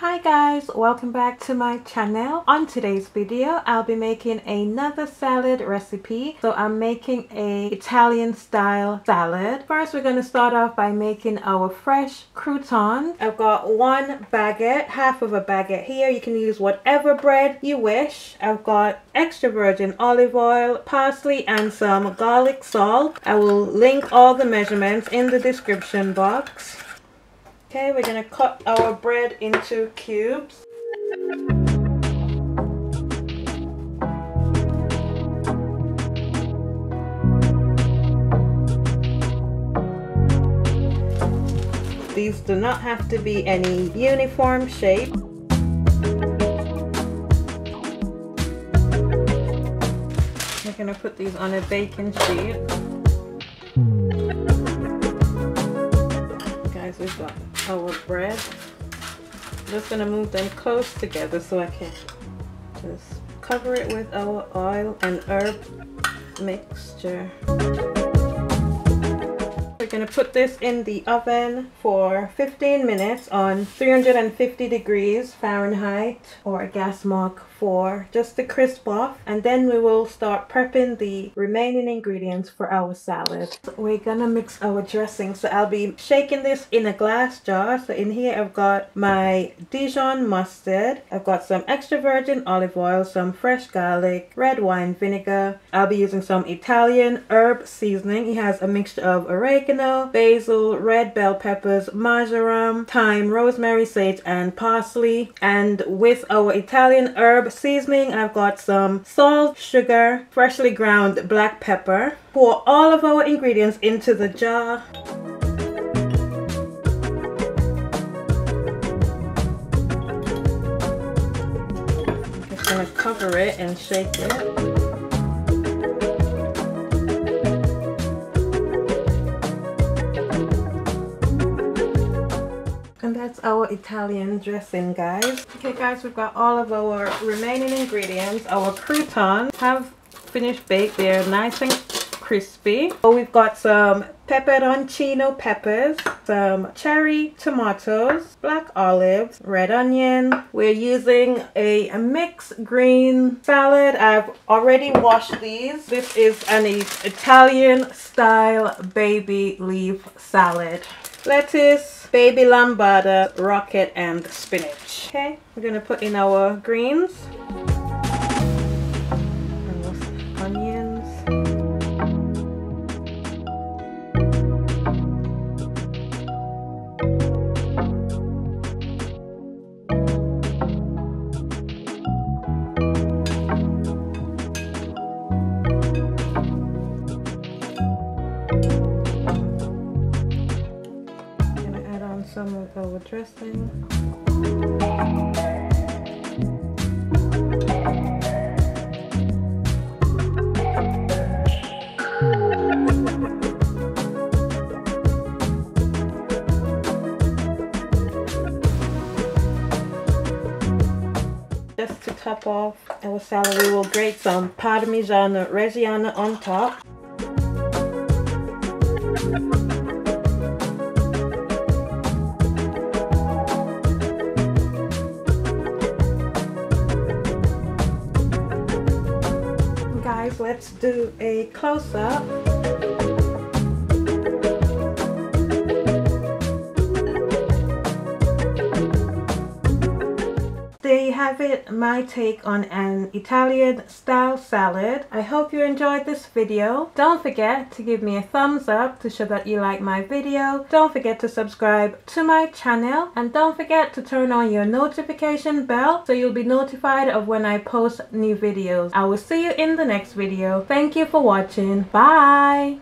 Hi guys, welcome back to my channel. On today's video I'll be making another salad recipe. So I'm making a Italian style salad. First we're going to start off by making our fresh croutons. I've got one baguette, half of a baguette here. You can use whatever bread you wish. I've got extra virgin olive oil, parsley and some garlic salt. I will link all the measurements in the description box. Okay, we're going to cut our bread into cubes. These do not have to be any uniform shape. We're going to put these on a baking sheet. Guys, we've got our bread. I'm just going to move them close together so I can just cover it with our oil and herb mixture. We're going to put this in the oven for 15 minutes on 350 degrees Fahrenheit or a gas mark 4 just to crisp off, and then we will start prepping the remaining ingredients for our salad. We're gonna mix our dressing, so I'll be shaking this in a glass jar. So in here I've got my Dijon mustard, I've got some extra virgin olive oil, some fresh garlic, red wine vinegar. I'll be using some Italian herb seasoning. It has a mixture of oregano, basil, red bell peppers, marjoram, thyme, rosemary, sage and parsley. And with our Italian herb seasoning, I've got some salt, sugar, freshly ground black pepper. Pour all of our ingredients into the jar. Just gonna cover it and shake it. And that's our Italian dressing, guys. Okay guys, we've got all of our remaining ingredients. Our croutons have finished baked. They're nice and crispy. So we've got some pepperoncini peppers, some cherry tomatoes, black olives, red onion. We're using a mixed green salad. I've already washed these. This is an Italian style baby leaf salad. Lettuce, baby lambada, rocket and spinach. Okay, we're gonna put in our greens and those onions. Some of our dressing. Just to top off our salad, we will grate some parmigiano reggiano on top. Guys, let's do a close-up. There you have it, my take on an Italian style salad. I hope you enjoyed this video. Don't forget to give me a thumbs up to show that you like my video. Don't forget to subscribe to my channel, and don't forget to turn on your notification bell so you'll be notified of when I post new videos. I will see you in the next video. Thank you for watching. Bye!